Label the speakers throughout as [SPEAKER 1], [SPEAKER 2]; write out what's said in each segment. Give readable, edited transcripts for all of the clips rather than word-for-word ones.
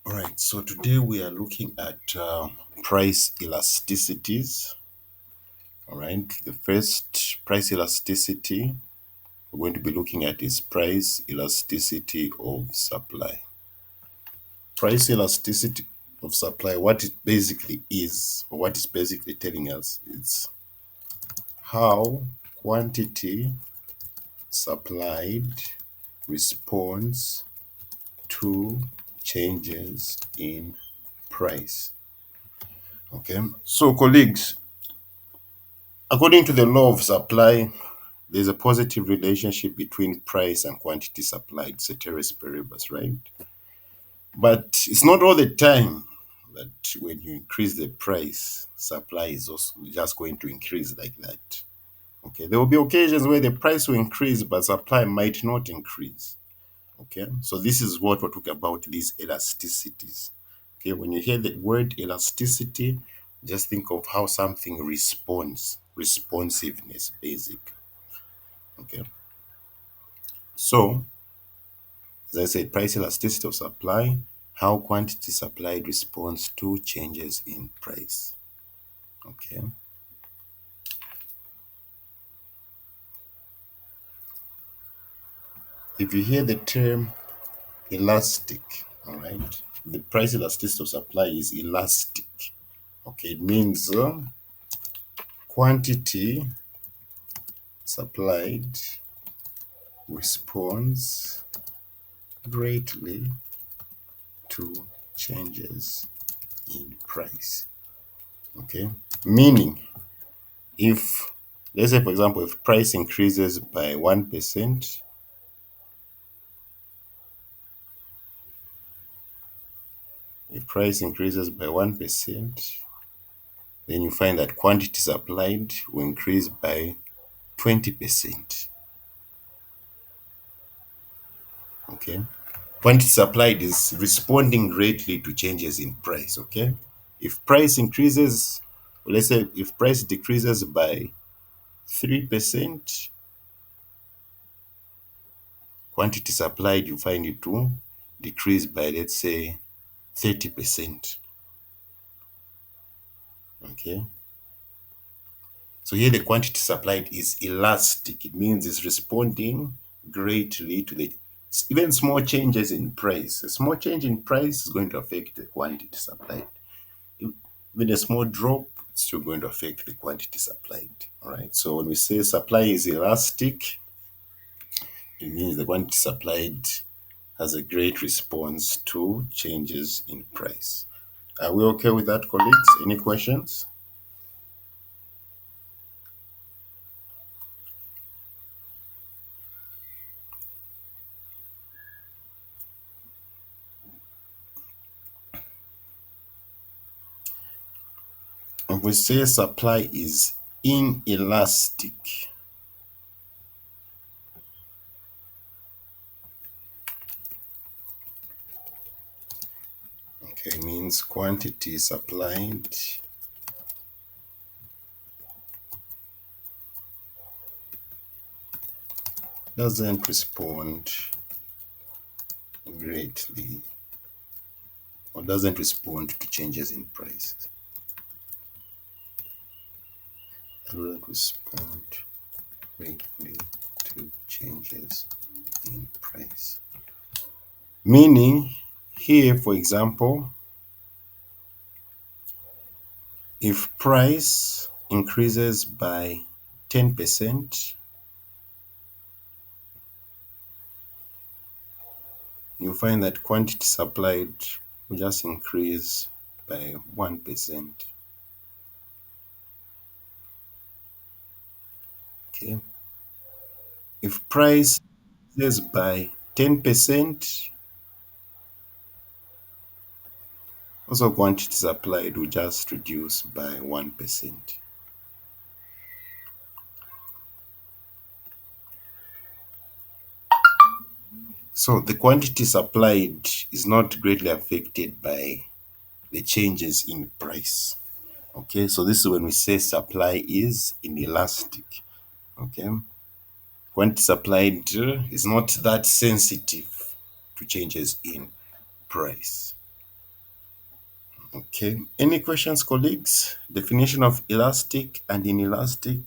[SPEAKER 1] All right, so today we are looking at price elasticities. All right, the first price elasticity we're going to be looking at is price elasticity of supply. Price elasticity of supply, what it basically is, or what it's basically telling us, it's how quantity supplied responds to changes in price. Okay, so colleagues, according to the law of supply, there's a positive relationship between price and quantity supplied, ceteris paribus, right? But it's not all the time that when you increase the price, supply is also just going to increase like that. Okay, there will be occasions where the price will increase, but supply might not increase. Okay, so this is what we're talking about, these elasticities. Okay, when you hear the word elasticity, just think of how something responds, responsiveness, basic. Okay, so as I said, price elasticity of supply, how quantity supplied responds to changes in price. Okay, if you hear the term elastic, all right, the price elasticity of supply is elastic. Okay, it means quantity supplied responds greatly to changes in price. Okay, meaning if, let's say for example, if price increases by 1%, if price increases by 1%, then you find that quantity supplied will increase by 20%. Okay, quantity supplied is responding greatly to changes in price. Okay, if price increases, let's say if price decreases by 3%, quantity supplied, you find it to decrease by, let's say, 30%. Okay. So here the quantity supplied is elastic. It means it's responding greatly to the even small changes in price. A small change in price is going to affect the quantity supplied. Even a small drop, it's still going to affect the quantity supplied. All right. So when we say supply is elastic, it means the quantity supplied has a great response to changes in price. Are we okay with that, colleagues? Any questions? If we say supply is inelastic, okay, means quantity supplied doesn't respond greatly or doesn't respond to changes in price. Doesn't respond greatly to changes in price. Meaning, here, for example, if price increases by 10%, you find that quantity supplied will just increase by 1%. Okay. If price increases by 10%, also quantity supplied will just reduce by 1%. So the quantity supplied is not greatly affected by the changes in price. Okay, so this is when we say supply is inelastic. Okay, quantity supplied is not that sensitive to changes in price. Okay. Any questions, colleagues? Definition of elastic and inelastic.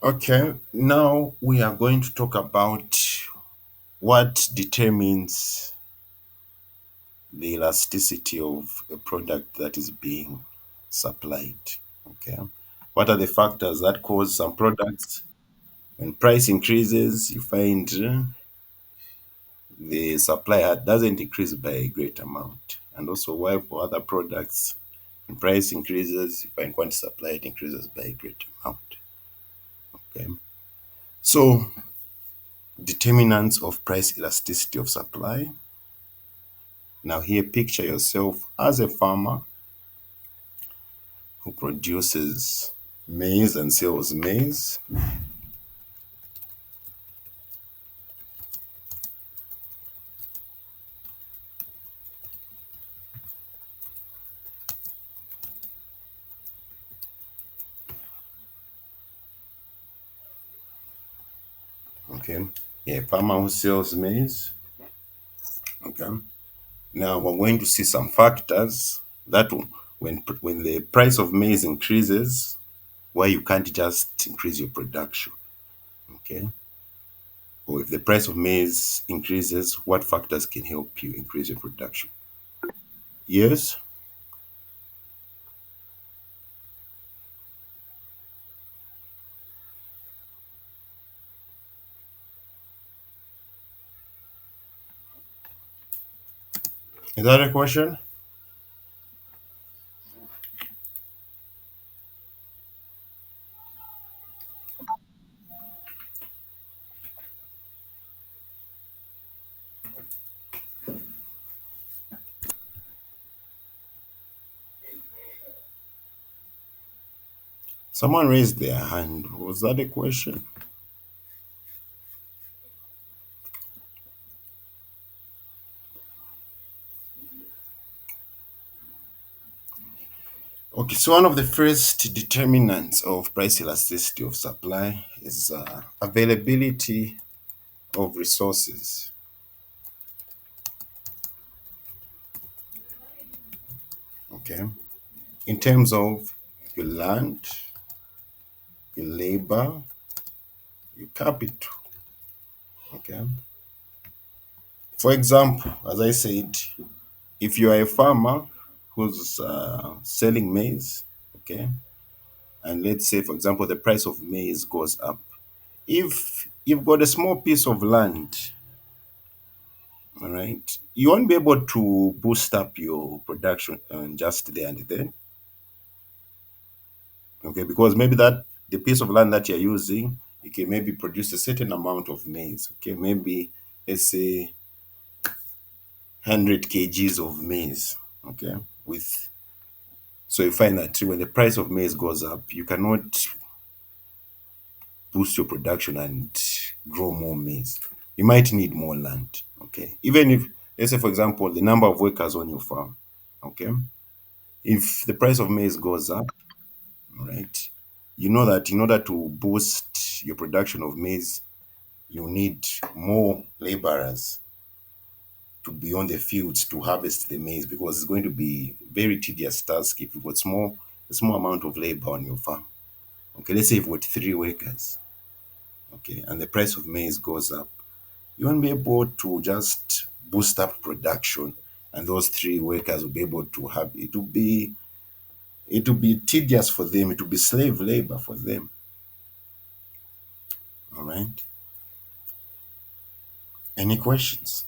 [SPEAKER 1] Okay. Now we are going to talk about what determines the elasticity of a product that is being supplied. Okay. What are the factors that cause some products when price increases, you find the supply doesn't increase by a great amount. And also why for other products, when price increases, you find quantity supply it increases by a great amount. Okay. So determinants of price elasticity of supply. Now here picture yourself as a farmer who produces maize and sells maize. Okay. Yeah, farmer who sells maize. Okay. Now we're going to see some factors that when the price of maize increases, why you can't just increase your production. Okay. Or if the price of maize increases, what factors can help you increase your production? Yes. Is that a question? Someone raised their hand. Was that a question? Okay, so one of the first determinants of price elasticity of supply is availability of resources. Okay, in terms of your land, your labor, your capital. Okay, for example, as I said, if you are a farmer who's selling maize, okay, and let's say, for example, the price of maize goes up. If you've got a small piece of land, all right, you won't be able to boost up your production just there and then, okay, because maybe that the piece of land that you're using, you can maybe produce a certain amount of maize, okay, maybe let's say 100 kgs of maize, okay, with so you find that when the price of maize goes up, you cannot boost your production and grow more maize. You might need more land. Okay. Even if, let's say, for example, the number of workers on your farm. Okay. If the price of maize goes up, all right, you know that in order to boost your production of maize, you need more laborers to be on the fields to harvest the maize because it's going to be very tedious task if you've got a small amount of labor on your farm. Okay, let's say you've got 3 workers, okay, and the price of maize goes up, you won't be able to just boost up production and those 3 workers will be able to have it will be tedious for them, it will be slave labor for them. All right. Any questions?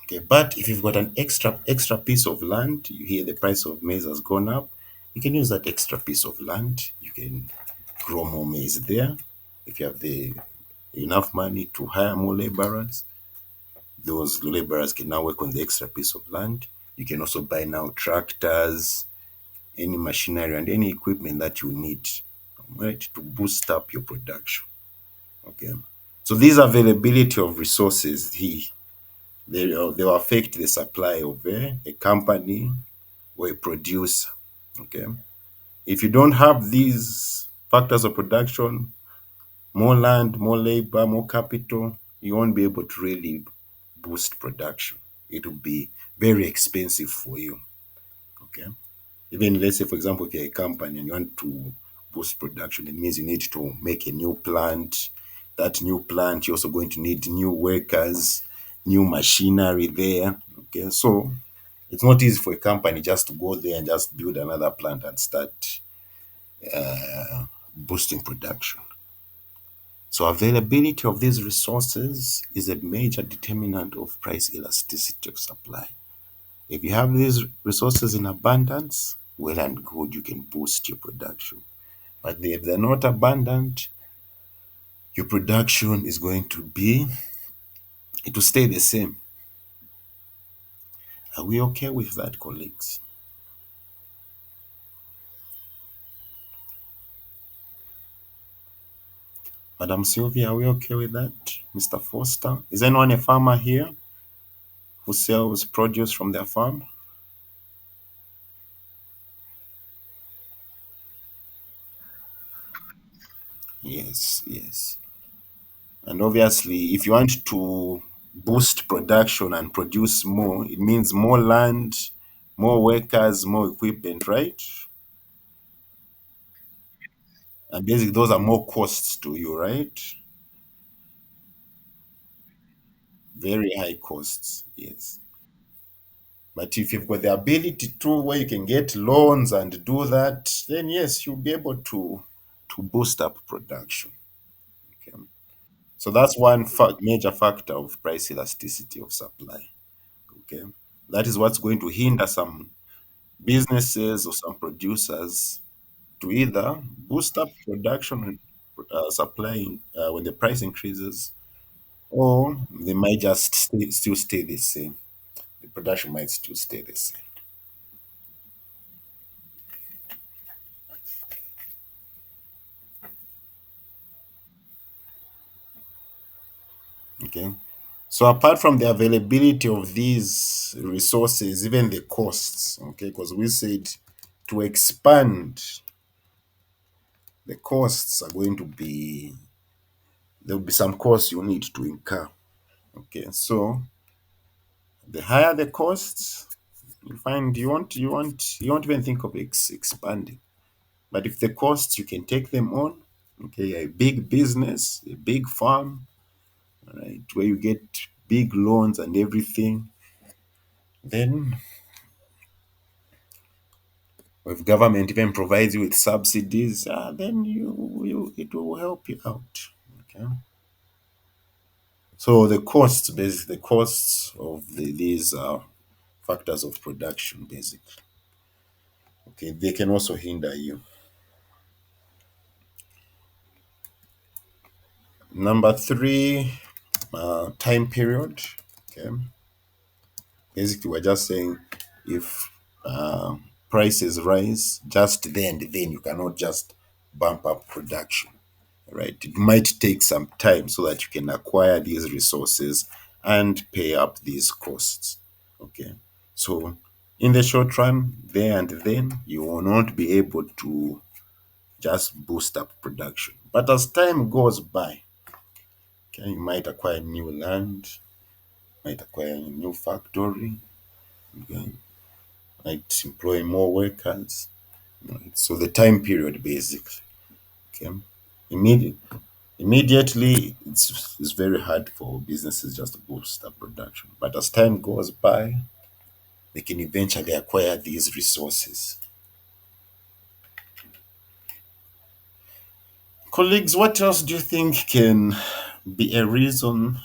[SPEAKER 1] Okay, but if you've got an extra piece of land, you hear the price of maize has gone up, you can use that extra piece of land, you can grow more maize there. If you have the enough money to hire more laborers. Those laborers can now work on the extra piece of land. You can also buy now tractors, any machinery, and any equipment that you need, right, to boost up your production. Okay. So this availability of resources, they will affect the supply of a company or a producer. Okay. If you don't have these factors of production, more land, more labor, more capital, you won't be able to really boost production. It will be very expensive for you. Okay. Even let's say, for example, if you're a company and you want to boost production, it means you need to make a new plant. That new plant, you're also going to need new workers, new machinery there. Okay. So it's not easy for a company just to go there and just build another plant and start boosting production. So availability of these resources is a major determinant of price elasticity of supply. If you have these resources in abundance, well and good, you can boost your production. But if they're not abundant, your production is going to be, it will stay the same. Are we okay with that, colleagues? Madam Sylvia, are we okay with that? Mr. Foster? Is anyone a farmer here who sells produce from their farm? Yes, yes. And obviously, if you want to boost production and produce more, it means more land, more workers, more equipment, right? And basically, those are more costs to you, right? Very high costs, yes. But if you've got the ability to where you can get loans and do that, then yes, you'll be able to boost up production. Okay. So that's one major factor of price elasticity of supply. Okay. That is what's going to hinder some businesses or some producers to either boost up production and supplying when the price increases, or they might just still stay the same. The production might still stay the same. Okay. So apart from the availability of these resources, even the costs, okay, because we said to expand, the costs are going to be, there will be some costs you need to incur. Okay. So the higher the costs, you find you won't even think of expanding. But if the costs you can take them on, okay, a big business, a big farm, right, where you get big loans and everything, then if government even provides you with subsidies, then you it will help you out. Okay. So the costs, basically, the costs of these factors of production, basically, okay, they can also hinder you. Number three, time period. Okay. Basically, we're just saying if prices rise just then you cannot just bump up production, right? It might take some time so that you can acquire these resources and pay up these costs. Okay. So in the short run, there and then, you will not be able to just boost up production. But as time goes by, okay, you might acquire new land, might acquire a new factory, okay, might employ more workers. Right? So the time period basically. Okay. Immediate, immediately it's very hard for businesses just to boost up production. But as time goes by, they can eventually acquire these resources. Colleagues, what else do you think can be a reason,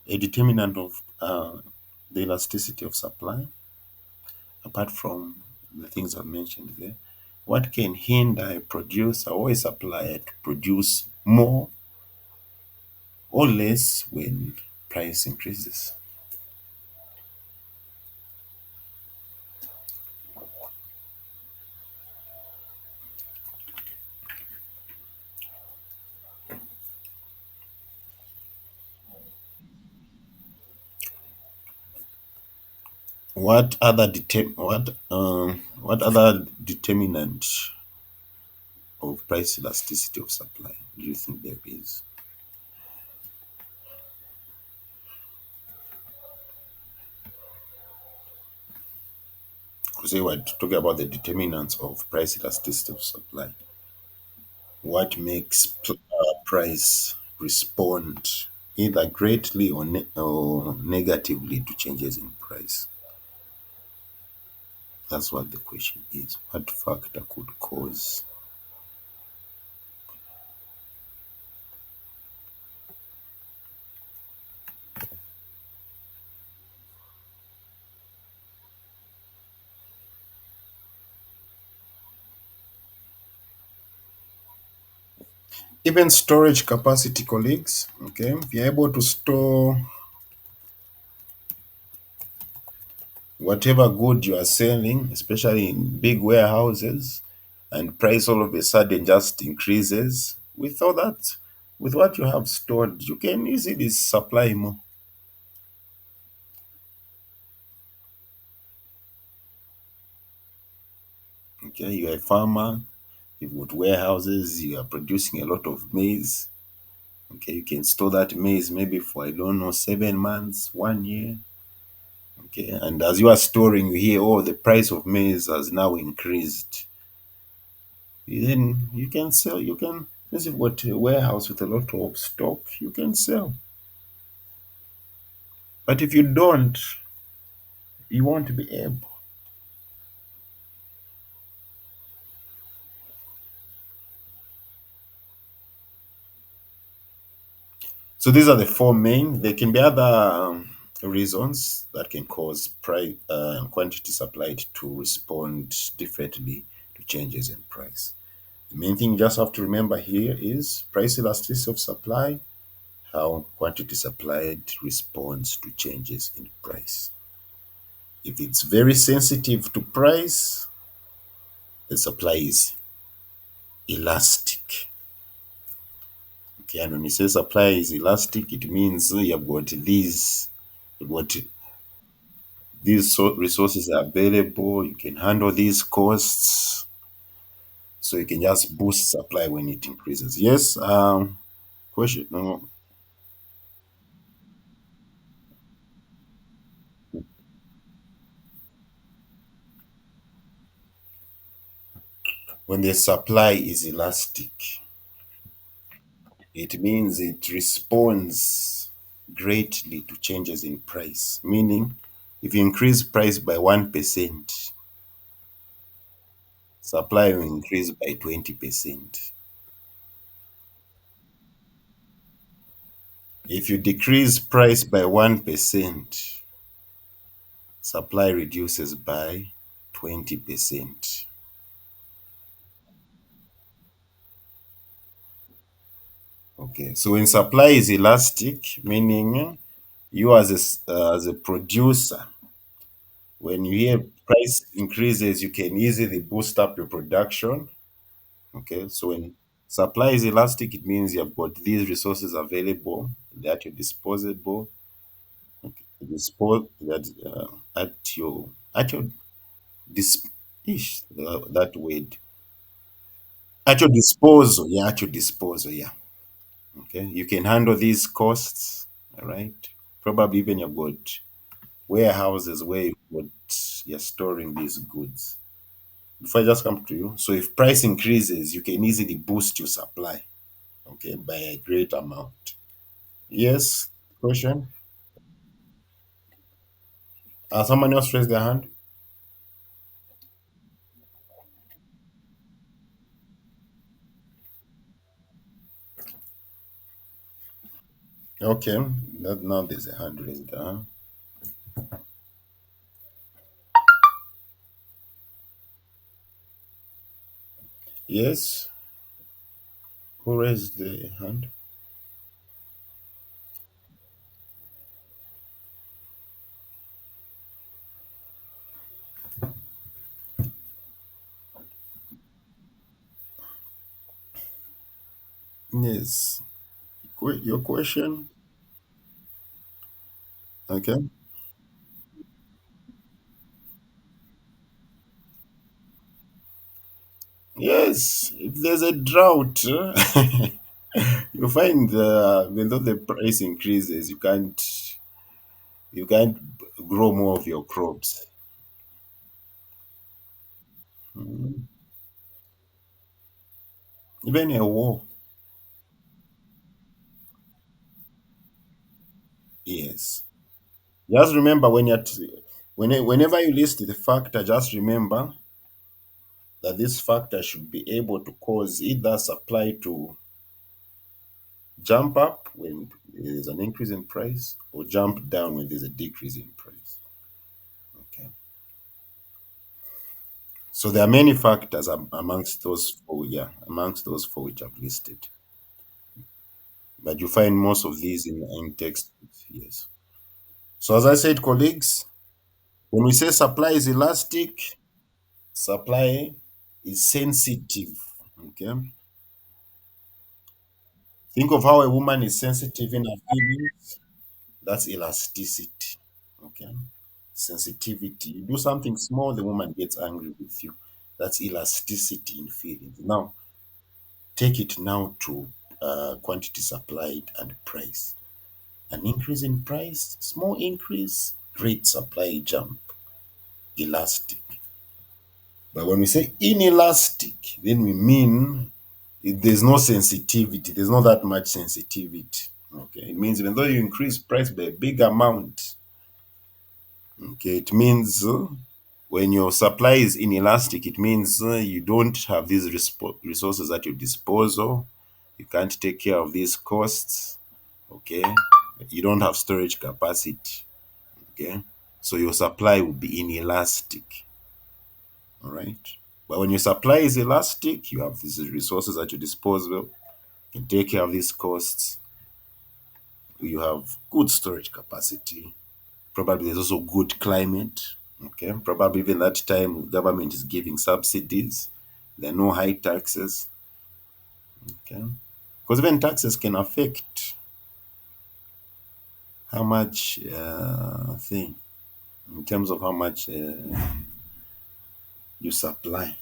[SPEAKER 1] a determinant of the elasticity of supply, apart from the things I've mentioned there? What can hinder a producer or a supplier to produce more or less when price increases. What other determinant of price elasticity of supply do you think there is? Because we're talking about the determinants of price elasticity of supply. What makes price respond either greatly or negatively to changes in price? That's what the question is. What factor could cause? Even storage capacity, colleagues. Okay, if you're able to store whatever good you are selling, especially in big warehouses, and price all of a sudden just increases, with all that, with what you have stored, you can easily supply more. Okay, you're a farmer, you've got warehouses, you are producing a lot of maize. Okay, you can store that maize maybe for, I don't know, 7 months, 1 year. Okay, and as you are storing, you hear, oh, the price of maize has now increased. Then you can sell, you can, since you've got a warehouse with a lot of stock, you can sell. But if you don't, you won't be able. So these are the four main. There can be other reasons that can cause price quantity supplied to respond differently to changes in price. The main thing you just have to remember here is price elasticity of supply, how quantity supplied responds to changes in price. If it's very sensitive to price, the supply is elastic. Okay, and when you say supply is elastic, it means you've got these resources are available, you can handle these costs, so you can just boost supply when it increases. Yes, question. No, when the supply is elastic, it means it responds greatly to changes in price. Meaning, if you increase price by 1%, supply will increase by 20%. If you decrease price by 1%, supply reduces by 20%. Okay, so when supply is elastic, meaning you as a producer, when you hear price increases, you can easily boost up your production. Okay, so when supply is elastic, it means you've got these resources available, they're at your disposable, okay, at your dis ish, that word, at your disposal, yeah, at your disposal, yeah. Okay, you can handle these costs, all right. Probably even you've got warehouses where you're storing these goods. Before I just come to you, so if price increases, you can easily boost your supply, okay, by a great amount. Yes, question. Someone else raised their hand. Okay, that now there's a hand raised. Yes, who raised the hand? Yes. Your question. Okay. Yes, if there's a drought, you find even though the price increases, you can't grow more of your crops. Mm. Even a war. Yes. Just remember whenever you list the factor, just remember that this factor should be able to cause either supply to jump up when there's an increase in price or jump down when there's a decrease in price. Okay. So there are many factors amongst those four, yeah, amongst those four which I've listed. But you find most of these in text. Yes. So as I said, colleagues, when we say supply is elastic, supply is sensitive. Okay. Think of how a woman is sensitive in her feelings. That's elasticity. Okay. Sensitivity. You do something small, the woman gets angry with you. That's elasticity in feelings. Now, take it now to quantity supplied and price. An increase in price, small increase, great supply jump, elastic. But when we say inelastic, then we mean there's no sensitivity. There's not that much sensitivity. Okay, it means even though you increase price by a big amount, okay, it means when your supply is inelastic, it means you don't have these resources at your disposal. You can't take care of these costs. Okay, you don't have storage capacity. Okay, so your supply will be inelastic. All right, but when your supply is elastic, you have these resources at your disposal. You can take care of these costs. You have good storage capacity. Probably there's also good climate. Okay, probably even that time government is giving subsidies. There are no high taxes. Okay, because even taxes can affect how much thing in terms of how much you supply.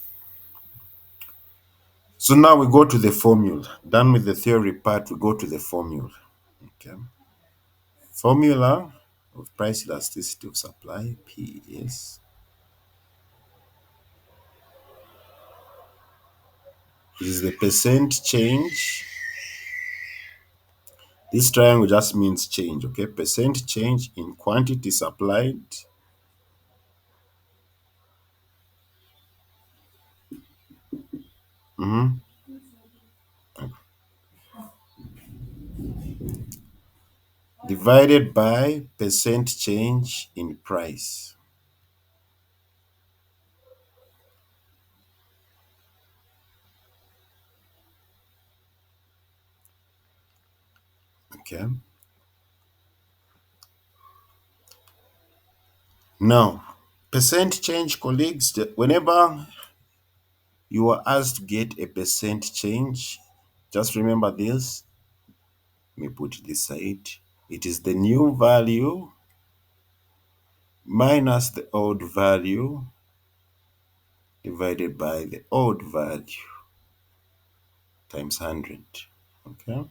[SPEAKER 1] So now we go to the formula. Done with the theory part, we go to the formula. Okay, formula of price elasticity of supply P is the percent change. This triangle just means change, okay? Percent change in quantity supplied mhm, divided by percent change in price, okay? Now, percent change, colleagues, whenever you are asked to get a percent change, just remember this. Let me put it this side. It is the new value minus the old value divided by the old value times 100. Okay.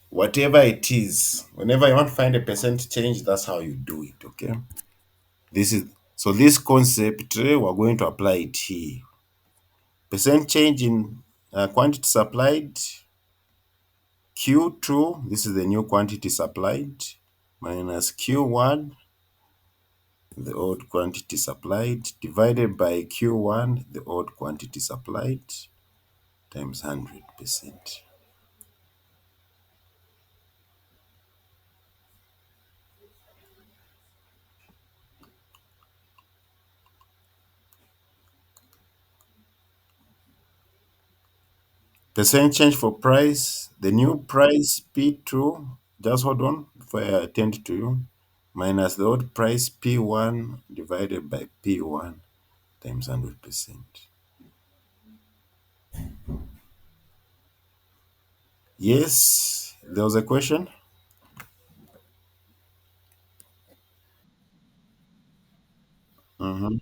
[SPEAKER 1] Whatever it is, whenever you want to find a percent change, that's how you do it. Okay. This is so this concept we're going to apply it here. Percent change in quantity supplied Q2. This is the new quantity supplied minus Q1, the old quantity supplied, divided by Q1, the old quantity supplied, times 100%. Percent change for price, the new price P2, just hold on before I attend to you, minus the old price P1 divided by P1 times 100%. Yes, there was a question. Mhm.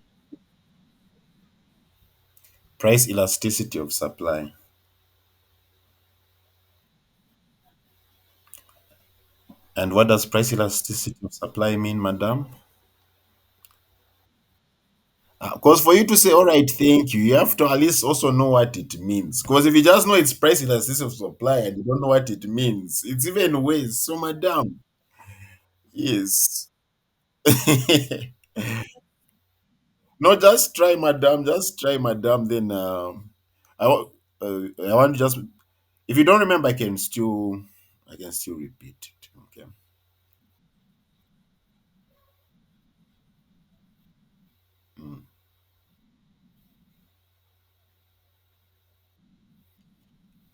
[SPEAKER 1] Price elasticity of supply. And what does price elasticity of supply mean, madam? Because for you to say, all right, thank you, you have to at least also know what it means. Because if you just know it's price elasticity of supply and you don't know what it means, it's even worse. So, madam, yes. No, just try, madam. Just try, madam. Then I want to just, if you don't remember, I can still repeat it. Okay. Mm.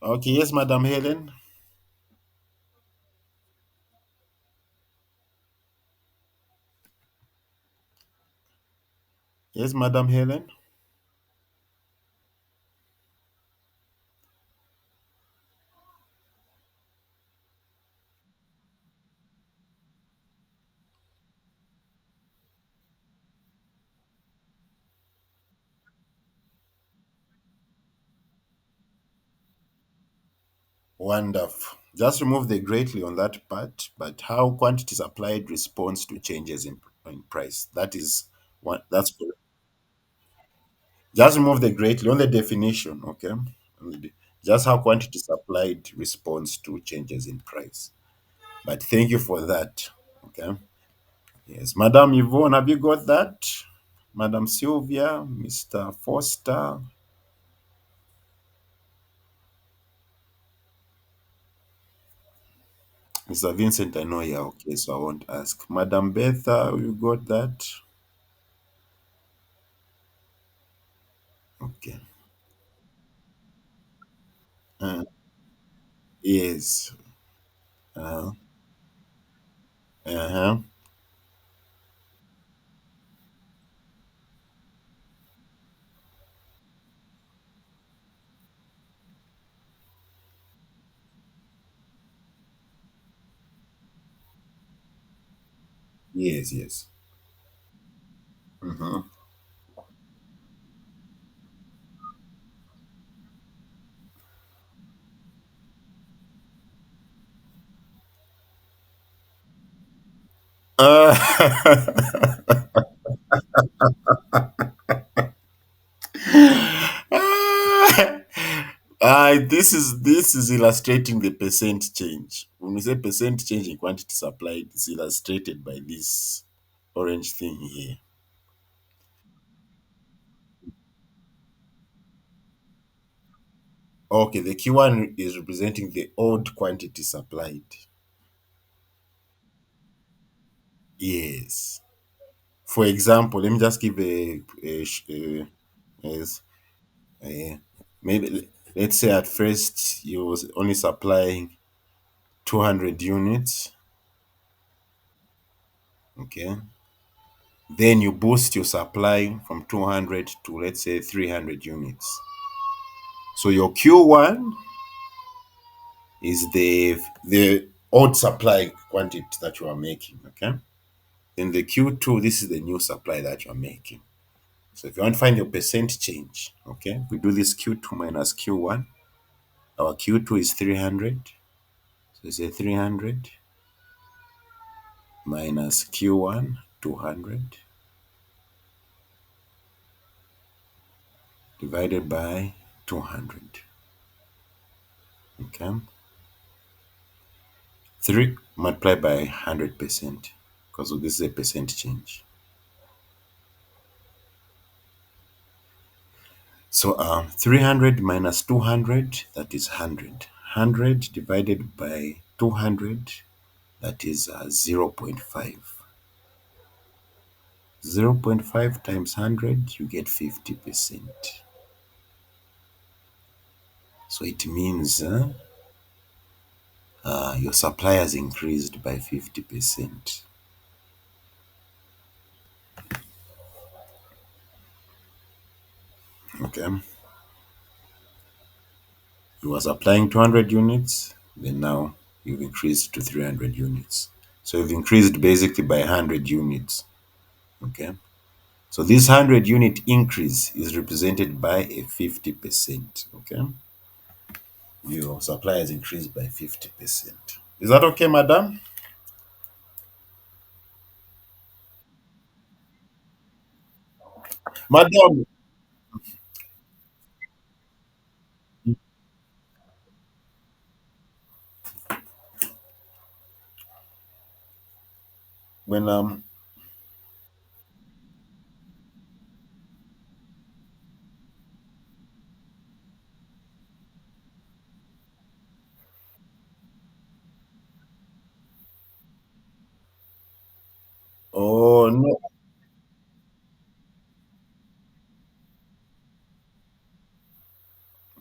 [SPEAKER 1] Okay. Yes, Madam Helen. Yes, Madam Helen. Wonderful. Just remove the greatly on that part, but how quantity applied responds to changes in price. That is what that's correct. Just remove the greatly on the definition, okay? Just how quantity applied responds to changes in price. But thank you for that. Okay. Yes. Madam Yvonne, have you got that? Madam Sylvia, Mr. Foster, Mr. Vincent, I know you're okay, so I won't ask. Madam Betha, you got that? Okay. Uh, yes. Uh, uh-huh. Yes, yes. Mm-hmm. Uh, this is illustrating the percent change. When we say percent change in quantity supplied, it's illustrated by this orange thing here. Okay, the Q1 is representing the old quantity supplied. Yes. For example, let me just give yes, a maybe let's say at first you was only supplying 200 units. Okay. Then you boost your supply from 200 to let's say 300 units. So your Q1 is the old supply quantity that you are making. Okay. Then the Q2, this is the new supply that you are making. So if you want to find your percent change, okay, we do this Q2 minus Q1. Our Q2 is 300. So it's a 300 minus Q1, 200, divided by 200. Okay. 3 multiplied by 100% because this is a percent change. So 300 minus 200, that is 100. 100 divided by 200, that is 0. 0.5. 0.5 times 100, you get 50%. So it means your supply has increased by 50%. Okay. You are supplying 200 units. then now you've increased to 300 units. So you've increased basically by 100 units. Okay. So this 100 unit increase is represented by a 50%. Okay. Your supply has increased by 50%. Is that okay, madam? Madam, when oh no.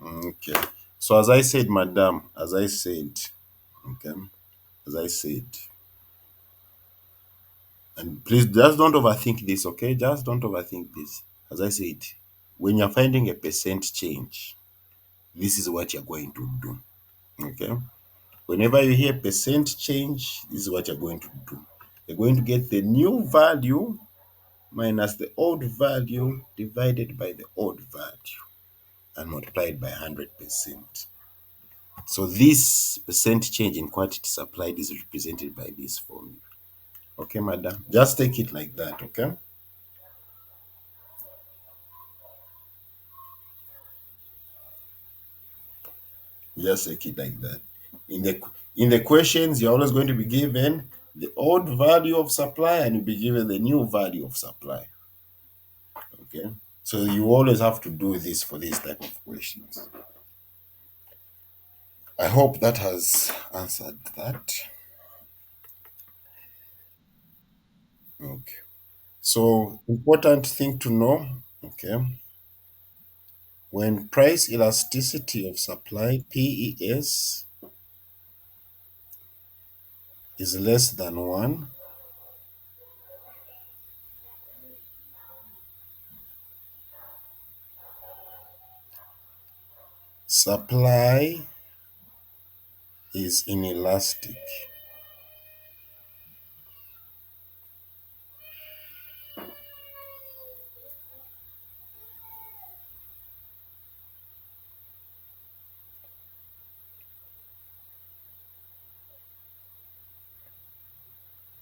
[SPEAKER 1] Okay. So as I said, madam, as I said, okay, as I said, and please just don't overthink this, okay? Just don't overthink this. As I said, when you're finding a percent change, this is what you're going to do. Okay. Whenever you hear percent change, this is what you're going to do. You're going to get the new value minus the old value divided by the old value and multiplied by 100%. So this percent change in quantity supplied is represented by this formula. Okay, madam? Just take it like that, okay? Just take it like that. In the questions, you're always going to be given the old value of supply and you'll be given the new value of supply. Okay. So you always have to do this for these type of questions. I hope that has answered that. Okay. So important thing to know, okay, when price elasticity of supply PES is less than 1, supply is inelastic.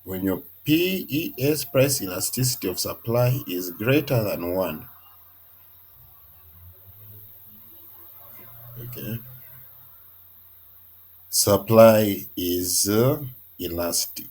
[SPEAKER 1] When your PES price elasticity of supply is greater than 1, okay, supply is elastic.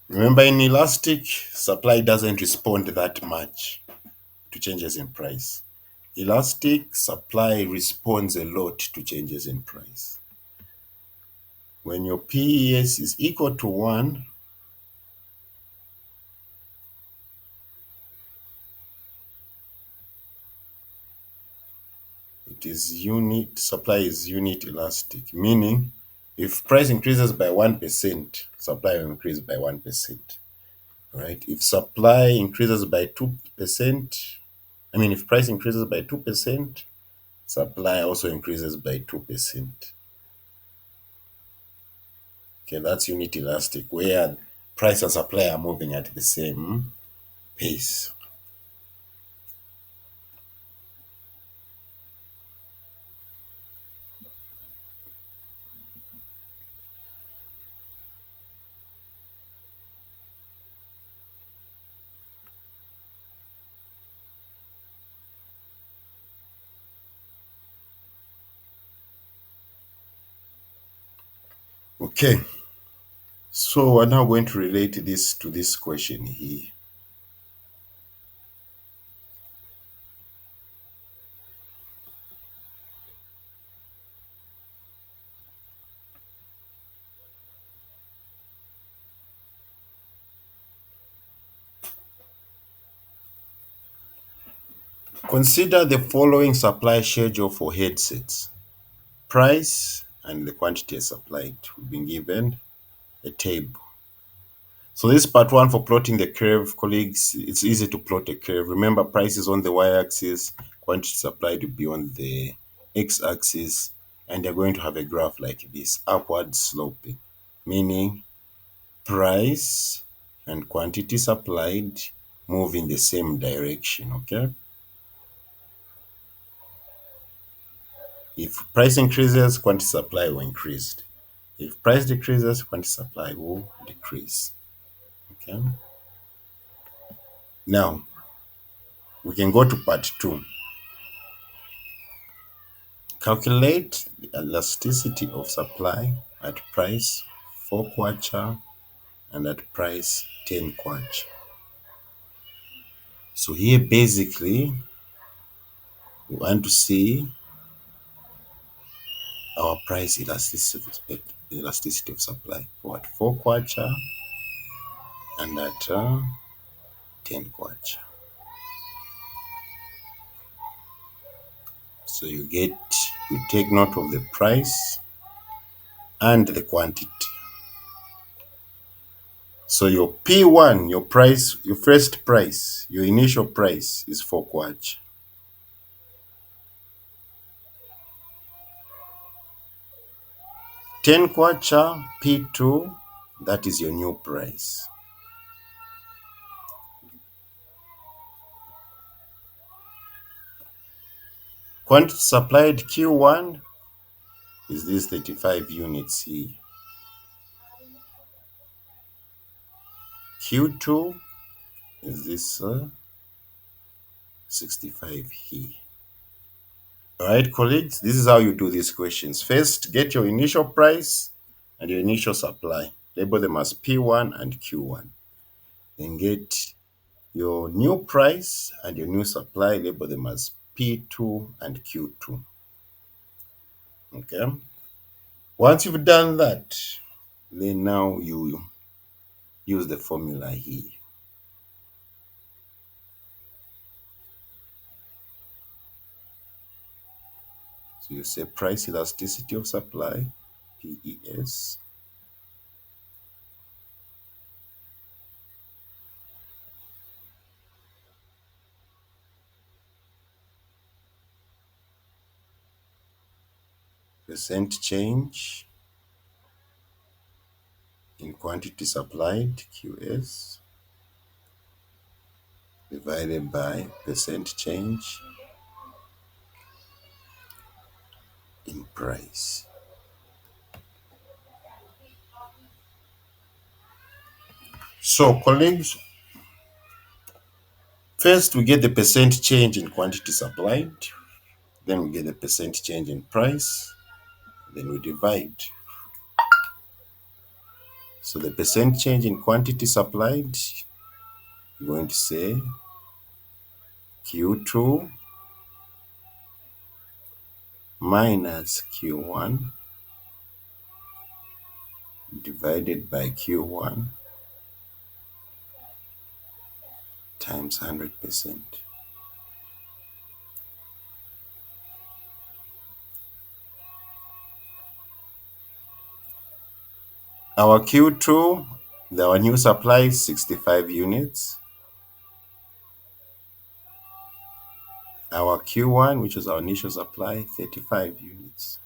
[SPEAKER 1] Remember, in elastic, supply doesn't respond that much to changes in price. Elastic supply responds a lot to changes in price. When your PES is equal to 1, it is unit, supply is unit elastic, meaning if price increases by 1%, supply will increase by 1%. Right? If supply increases by 2%, if price increases by 2%, supply also increases by 2%. Okay, that's unit elastic, where price and supply are moving at the same pace. Okay, so we're now going to relate this to this question here. Consider the following supply schedule for headsets. Price and the quantity supplied. We've been given a table. So this is part one for plotting the curve, colleagues. It's easy to plot a curve. Remember, price is on the y-axis, quantity supplied will be on the x-axis, and you're going to have a graph like this, upward sloping, meaning price and quantity supplied move in the same direction, okay? If price increases, quantity supply will increase. If price decreases, quantity supply will decrease, okay? Now, we can go to part two. Calculate the elasticity of supply at price 4 kwacha and at price 10 kwacha. So here basically we want to see our price elasticity of supply for at 4 kwacha and at 10 kwacha. So you take note of the price and the quantity. So your P1, your price, your first price, your initial price is 4 kwacha. 10 kwacha P2, that is your new price. Quantity supplied Q1 is this 35 units here. Q2 is this 65 here. All right, colleagues, this is how you do these questions. First, get your initial price and your initial supply. Label them as P1 and Q1. Then get your new price and your new supply. Label them as P2 and Q2. Okay. Once you've done that, then now you use the formula here. So you say price elasticity of supply, PES, percent change in quantity supplied, QS, divided by percent change in price. So colleagues, first we get the percent change in quantity supplied, then we get the percent change in price, then we divide. So the percent change in quantity supplied, we're going to say Q2 minus Q1 divided by Q1 times 100%. Our Q2, our new supply is 65 units. Our Q1, which is our initial supply, 35 units.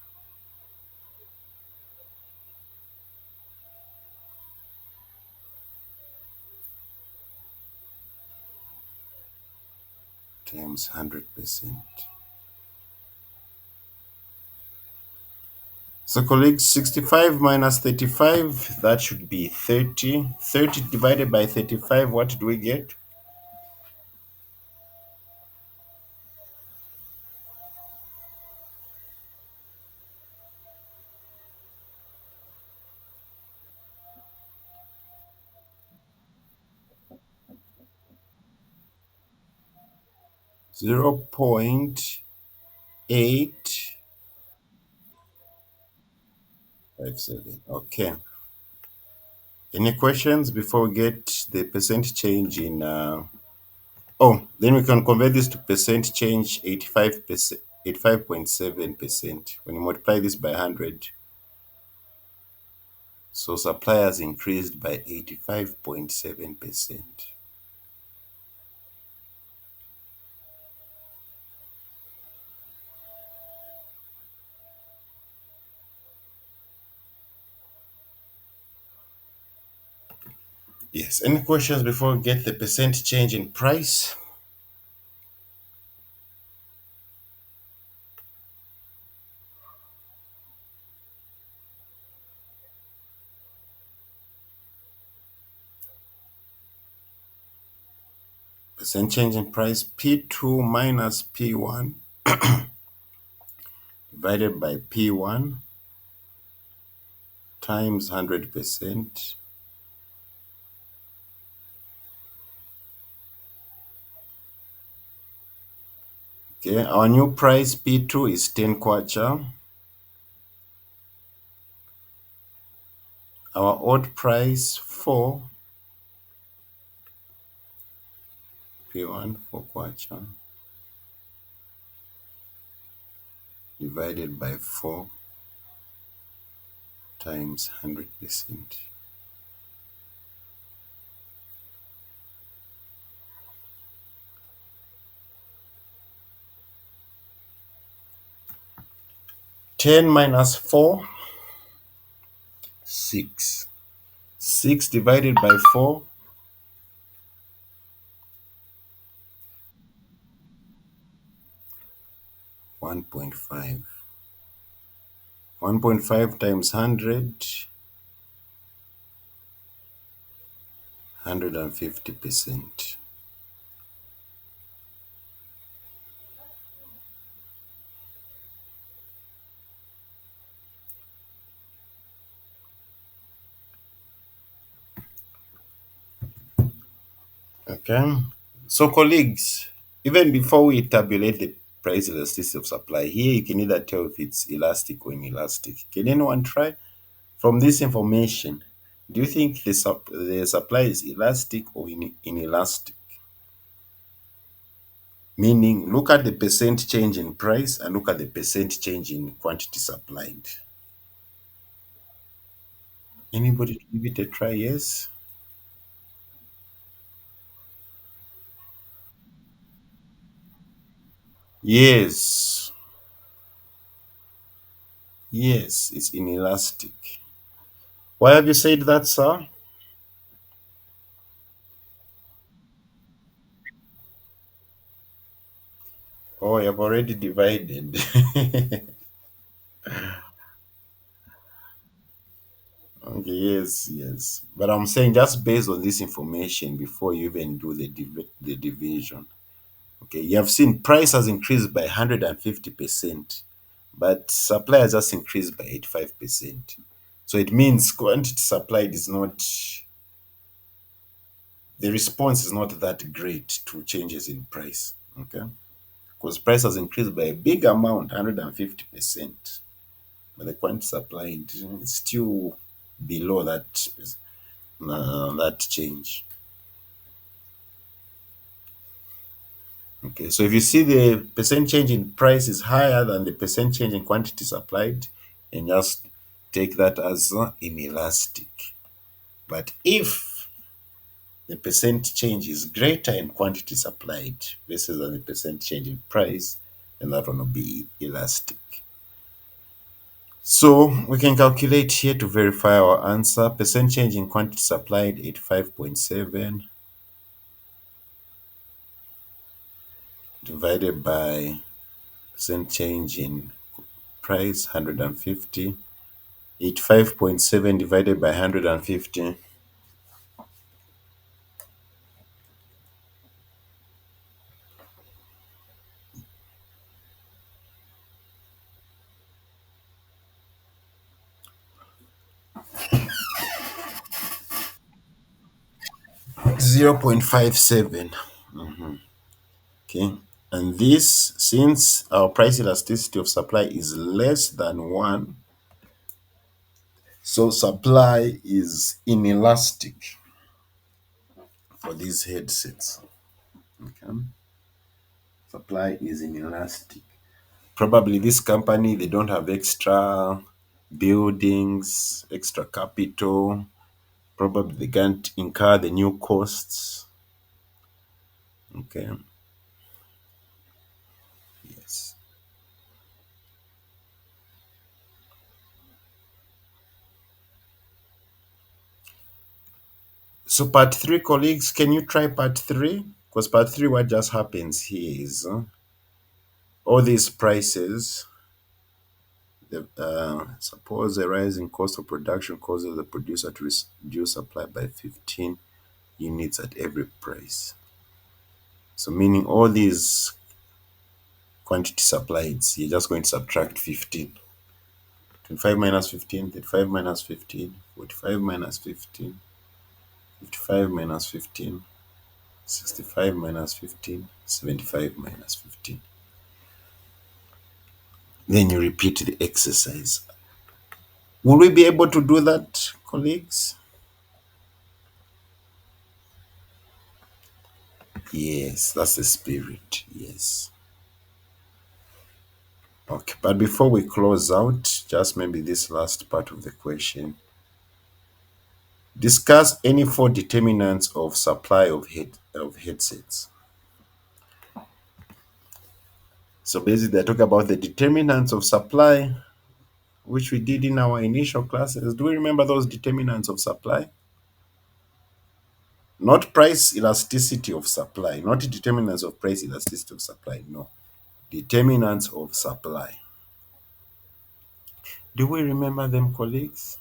[SPEAKER 1] Times 100%. So colleagues, 65 minus 35, that should be 30. 30 divided by 35, what do we get? 0.857. Okay. Any questions before we get the percent change in Oh, then we can convert this to percent change 85%, 85.7%. When you multiply this by 100, so suppliers increased by 85.7%. Yes, any questions before we get the percent change in price? Percent change in price P2 minus P1 divided by P1 times 100%. Okay, our new price P2 is 10 kwacha. Our old price 4 P1 4 kwacha divided by 4 times 100%. 10 minus 4, 6. 6 divided by 4, 1.5. 1.5 times 100, 150%. Okay. So, colleagues, even before we tabulate the price elasticity of supply, here you can either tell if it's elastic or inelastic. Can anyone try? From this information, do you think the supply is elastic or inelastic? Meaning, look at the percent change in price and look at the percent change in quantity supplied. Anybody give it a try? Yes. Yes. Yes, it's inelastic. Why have you said that, sir? Oh, you have already divided. Okay, yes, yes. But I'm saying just based on this information before you even do the division. Okay, you have seen price has increased by 150%, but supply has just increased by 85%. So it means quantity supplied is not, the response is not that great to changes in price. Okay, because price has increased by a big amount, 150%, but the quantity supplied is still below that change. Okay, so if you see the percent change in price is higher than the percent change in quantity supplied, and just take that as inelastic. But if the percent change is greater in quantity supplied versus than the percent change in price, then that one will be elastic. So we can calculate here to verify our answer. Percent change in quantity supplied 85.7 divided by percent change in price 150. 85.7 divided by 150. 0.57. Okay. And this, since our price elasticity of supply is less than 1, so supply is inelastic for these headsets. Okay. Supply is inelastic. Probably this company, they don't have extra buildings, extra capital. Probably they can't incur the new costs. Okay. Yes. So part three, colleagues, can you try part three? Because part three, what just happens here is all these prices, suppose a rise in cost of production causes the producer to reduce supply by 15 units at every price. So meaning all these quantity supplied, you're just going to subtract 15. 25 minus 15, 35 minus 15, 45 minus 15, 55 minus 15, 65 minus 15, 75 minus 15. Then you repeat the exercise. Will we be able to do that, colleagues? Yes, that's the spirit. Yes. Okay, but before we close out, just maybe this last part of the question. Discuss any four determinants of supply of headsets. So basically, I talk about the determinants of supply, which we did in our initial classes. Do we remember those determinants of supply? Not price elasticity of supply, not determinants of price elasticity of supply, no. Determinants of supply. Do we remember them, colleagues?